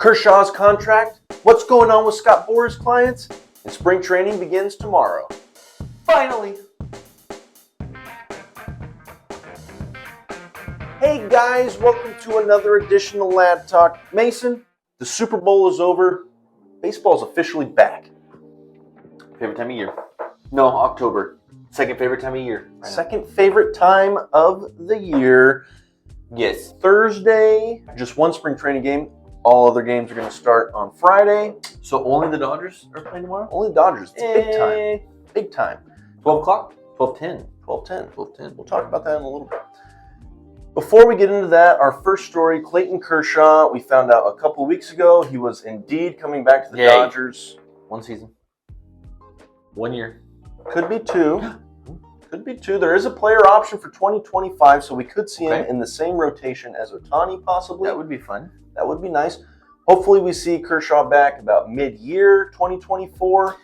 Kershaw's contract, what's going on with Scott Boras' clients, and spring training begins tomorrow. Finally! Hey guys, welcome to another edition of Lad Talk. Mason, the Super Bowl is over. Baseball's officially back. Favorite time of year? No, October. Second favorite time of year. Right. Second favorite time of the year. Yes. Thursday, just one spring training game. All other games are going to start on Friday. So only the Dodgers are playing tomorrow? Only the Dodgers. It's big time. Big time. 12 o'clock? 12:10. 12:10. 12:10. We'll talk about that in a little bit. Before we get into that, our first story, Clayton Kershaw, we found out a couple of weeks ago he was indeed coming back to the Dodgers. One season. 1 year. Could be two. Could be two. There is a player option for 2025, so we could see him in the same rotation as Ohtani possibly. That would be fun. That would be nice. Hopefully we see Kershaw back about mid-year 2024.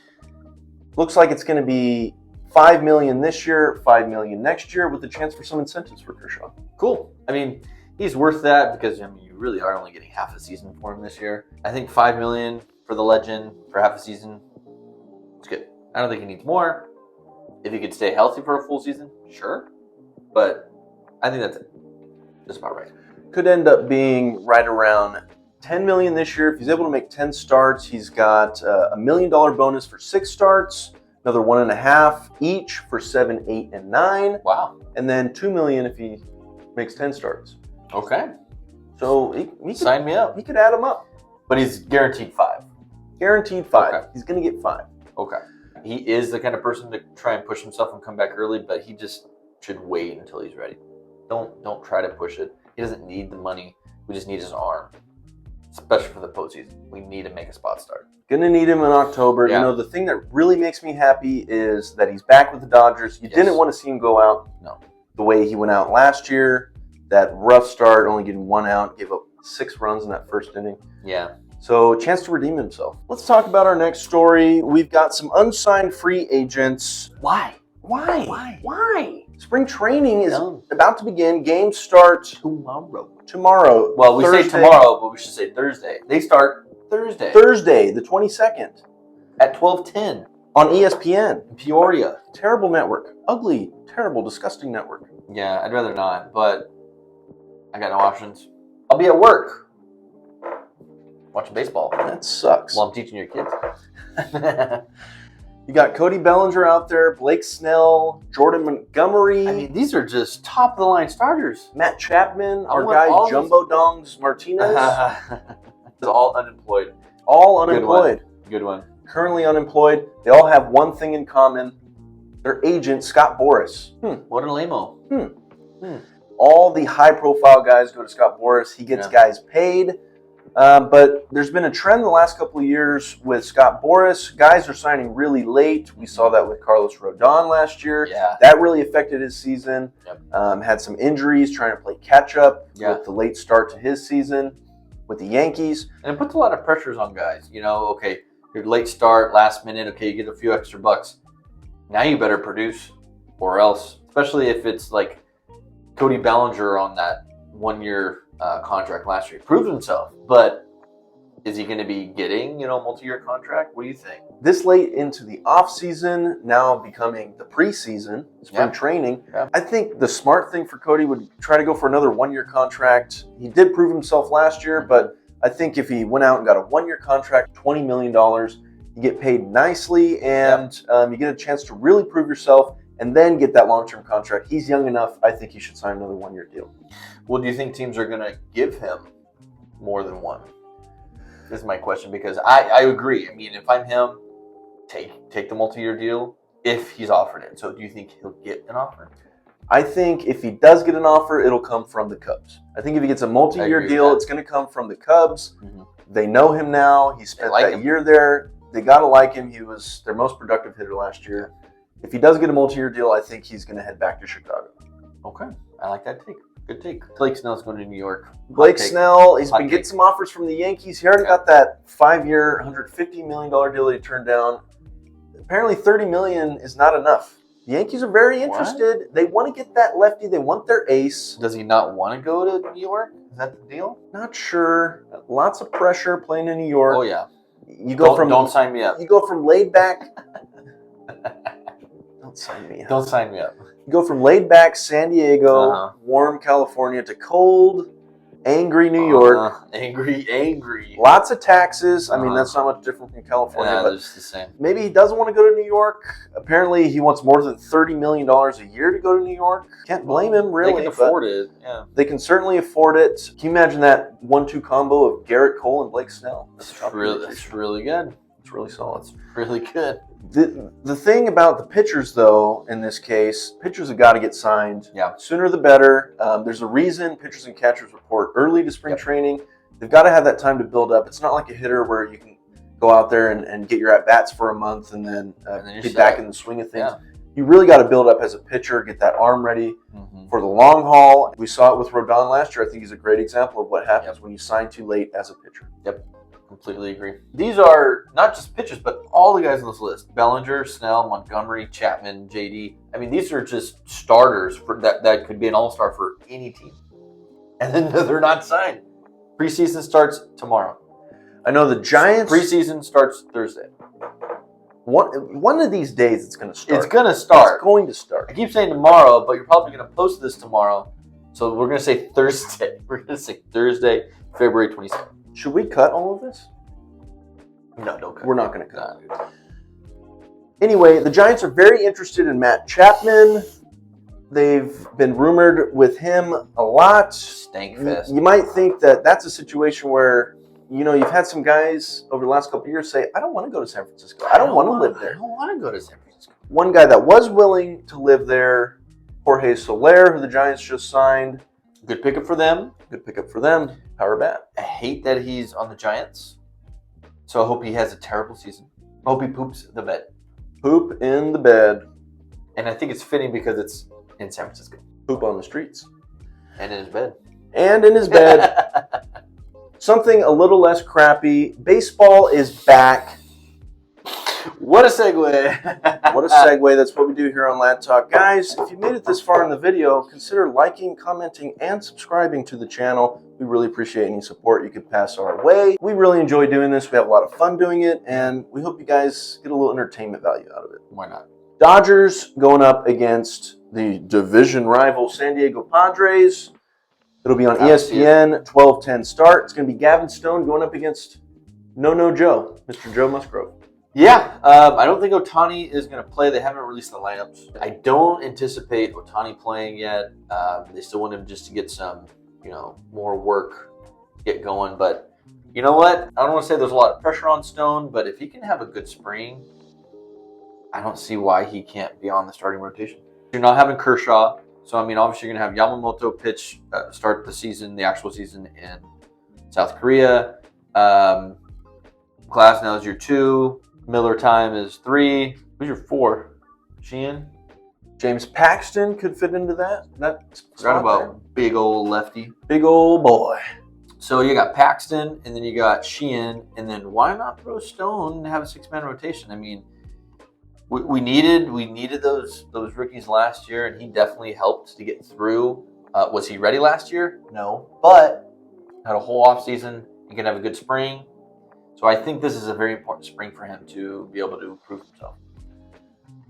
Looks like it's going to be $5 million this year, $5 million next year, with a chance for some incentives for Kershaw. Cool. I mean, he's worth that because you really are only getting half a season for him this year. I think $5 million for the legend for half a season. It's good. I don't think he needs more. If he could stay healthy for a full season, sure. But I think that's it. That's about right. Could end up being right around $10 million this year. If he's able to make 10 starts, he's got a $1 million bonus for 6 starts, another 1.5 each for 7, 8, and 9. Wow. And then $2 million if he makes 10 starts. Okay. So he could, sign me up. He could add them up. But he's guaranteed 5. Guaranteed 5. Okay. He's going to get 5. Okay. He is the kind of person to try and push himself and come back early, but he just should wait until he's ready. Don't try to push it. He doesn't need the money. We just need his arm, especially for the postseason. We need to make a spot start. Gonna need him in October. Yeah. You know, the thing that really makes me happy is that he's back with the Dodgers. You didn't want to see him go out the way he went out last year. That rough start, only getting 1 out, gave up 6 runs in that first inning. Yeah. So, a chance to redeem himself. Let's talk about our next story. We've got some unsigned free agents. Why? Why? Spring training is about to begin. Games start tomorrow. Well, we Thursday. say tomorrow, but we should say Thursday. They start Thursday. Thursday, the 22nd. At 12:10. On ESPN. In Peoria. Terrible network. Ugly, terrible, disgusting network. Yeah, I'd rather not, but I got no options. I'll be at work. Watching baseball. That sucks. While I'm teaching your kids. You got Cody Bellinger out there, Blake Snell, Jordan Montgomery. I mean, these are just top-of-the-line starters. Matt Chapman, our want guy all Jumbo Dongs Martinez. All unemployed. All unemployed. Good one. Currently unemployed. They all have one thing in common. Their agent, Scott Boras. What a lame-o. All the high-profile guys go to Scott Boras. He gets guys paid. But there's been a trend the last couple of years with Scott Boras. Guys are signing really late. We saw that with Carlos Rodon last year. Yeah. That really affected his season. Yep. Had some injuries, trying to play catch-up Yeah. with the late start to his season with the Yankees. And it puts a lot of pressures on guys. You know, okay, your late start, last minute, okay, you get a few extra bucks. Now you better produce or else, especially if it's like Cody Bellinger on that 1-year contract last year. He proved himself, but is he going to be getting, a multi-year contract? What do you think? This late into the offseason, now becoming the preseason, spring training, I think the smart thing for Cody would try to go for another 1-year contract. He did prove himself last year, but I think if he went out and got a 1-year contract, $20 million, you get paid nicely, and you get a chance to really prove yourself and then get that long-term contract. He's young enough. I think he should sign another 1-year deal. Well, do you think teams are going to give him more than one? This is my question, because I agree. I mean, if I'm him, take the multi-year deal if he's offered it. So do you think he'll get an offer? I think if he does get an offer, it'll come from the Cubs. I think if he gets a multi-year deal, it's going to come from the Cubs. Mm-hmm. They know him now. He spent that year there. They got to like him. He was their most productive hitter last year. If he does get a multi-year deal, I think he's going to head back to Chicago. Okay. I like that take. Good take. Blake Snell's going to New York. Blake Snell, he's been getting some offers from the Yankees. He already got that 5-year, $150 million deal that he turned down. Apparently $30 million is not enough. The Yankees are very interested. What? They want to get that lefty. They want their ace. Does he not want to go to New York? Is that the deal? Not sure. Lots of pressure playing in New York. Oh yeah. You go Don't sign me up. You go from laid back. Don't sign me up. Don't sign me up. You go from laid back San Diego, warm California, to cold, angry New York. Angry. Lots of taxes. I mean, that's not much different from California. Yeah, but it's the same. maybe he doesn't want to go to New York. Apparently, he wants more than $30 million a year to go to New York. Can't blame him, really. They can afford it. Yeah. They can certainly afford it. Can you imagine that 1-2 combo of Garrett Cole and Blake Snell? That's really good. It's really solid. It's really good. The thing about the pitchers, though, in this case, pitchers have got to get signed. Yeah. Sooner the better. There's a reason pitchers and catchers report early to spring training. They've got to have that time to build up. It's not like a hitter where you can go out there and get your at-bats for a month and then get back in the swing of things. Yeah. You really got to build up as a pitcher, get that arm ready for the long haul. We saw it with Rodon last year. I think he's a great example of what happens when you sign too late as a pitcher. Yep. Completely agree. These are not just pitchers, but all the guys on this list. Bellinger, Snell, Montgomery, Chapman, JD. I mean, these are just starters for that could be an all-star for any team. And then they're not signed. Preseason starts tomorrow. I know the Giants. Preseason starts Thursday. One of these days it's going to start. It's going to start. It's going to start. I keep saying tomorrow, but you're probably going to post this tomorrow. So we're going to say Thursday. We're going to say Thursday, February 27th. Should we cut all of this? No, don't cut. We're not going to cut it. Anyway, the Giants are very interested in Matt Chapman. They've been rumored with him a lot. Stank fest. You might think that that's a situation where, you've had some guys over the last couple of years say, I don't want to go to San Francisco. I don't want to live there. I don't want to go to San Francisco. One guy that was willing to live there, Jorge Soler, who the Giants just signed. Good pickup for them. Power bat. I hate that he's on the Giants. So I hope he has a terrible season. I hope he poops the bed. Poop in the bed. And I think it's fitting because it's in San Francisco. Poop on the streets. And in his bed. Something a little less crappy. Baseball is back. What a segue. What a segue. That's what we do here on Lad Talk. Guys, if you made it this far in the video, consider liking, commenting, and subscribing to the channel. We really appreciate any support you could pass our way. We really enjoy doing this. We have a lot of fun doing it, and we hope you guys get a little entertainment value out of it. Why not? Dodgers going up against the division rival San Diego Padres. It'll be on ESPN, 12:10 start. It's going to be Gavin Stone going up against No Joe, Mr. Joe Musgrove. Yeah, I don't think Ohtani is going to play. They haven't released the lineups. I don't anticipate Ohtani playing yet. They still want him just to get some, more work, get going. But you know what? I don't want to say there's a lot of pressure on Stone, but if he can have a good spring, I don't see why he can't be on the starting rotation. You're not having Kershaw, so obviously you're going to have Yamamoto pitch, start the season, the actual season in South Korea. Glasnow's your 2. Miller time is 3. Who's your 4? Sheehan? James Paxton could fit into that. Forgot about big old lefty. Big old boy. So you got Paxton, and then you got Sheehan, and then why not throw Stone and have a 6-man rotation? We needed those rookies last year, and he definitely helped to get through. Was he ready last year? No, but had a whole offseason. He can have a good spring. So I think this is a very important spring for him to be able to prove himself.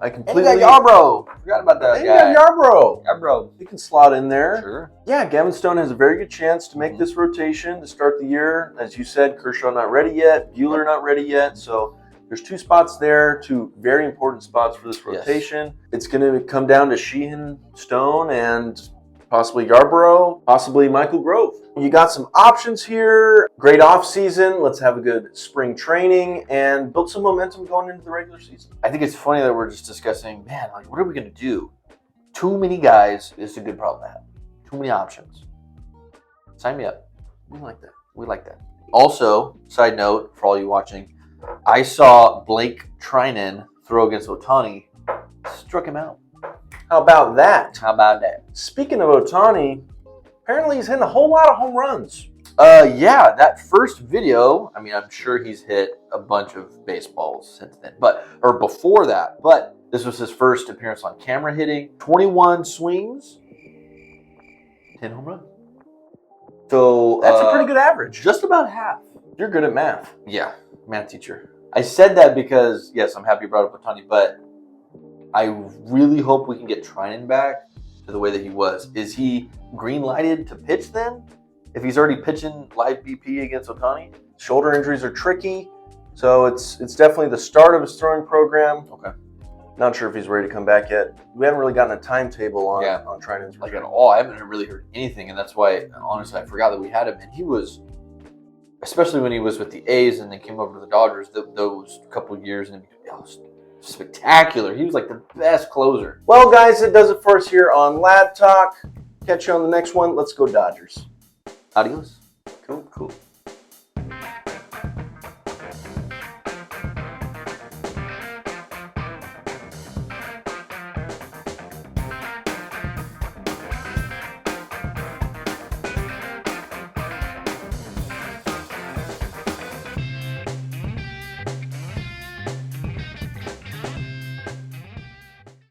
I completely. And you got Yarbrough. Forgot about that guy. Yarbrough. He can slot in there. Sure. Yeah, Gavin Stone has a very good chance to make this rotation to start the year. As you said, Kershaw not ready yet. Buehler not ready yet. So there's 2 spots there, 2 very important spots for this rotation. Yes. It's going to come down to Sheehan, Stone, and possibly Yarbrough, possibly Michael Grove. You got some options here. Great off season. Let's have a good spring training and build some momentum going into the regular season. I think it's funny that we're just discussing, what are we going to do? Too many guys is a good problem to have. Too many options. Sign me up. We like that. We like that. Also, side note for all you watching, I saw Blake Trinan throw against Ohtani. Struck him out. How about that? Speaking of Ohtani, apparently he's hitting a whole lot of home runs. Yeah, that first video, I'm sure he's hit a bunch of baseballs since then, or before that, but this was his first appearance on camera hitting. 21 swings, 10 home runs. So That's a pretty good average. Just about half. You're good at math. Yeah, math teacher. I said that because, yes, I'm happy you brought up Ohtani, but I really hope we can get Trinan back to the way that he was. Is he green-lighted to pitch then? If he's already pitching live BP against Ohtani? Shoulder injuries are tricky, so it's definitely the start of his throwing program. Okay. Not sure if he's ready to come back yet. We haven't really gotten a timetable on Trinan's like at all. I haven't really heard anything, and that's why, honestly, I forgot that we had him. And he was, especially when he was with the A's and then came over to the Dodgers, those couple of years, and it was spectacular. He was like the best closer. Well, guys, it does it for us here on Lad Talk. Catch you on the next one. Let's go Dodgers. Adios.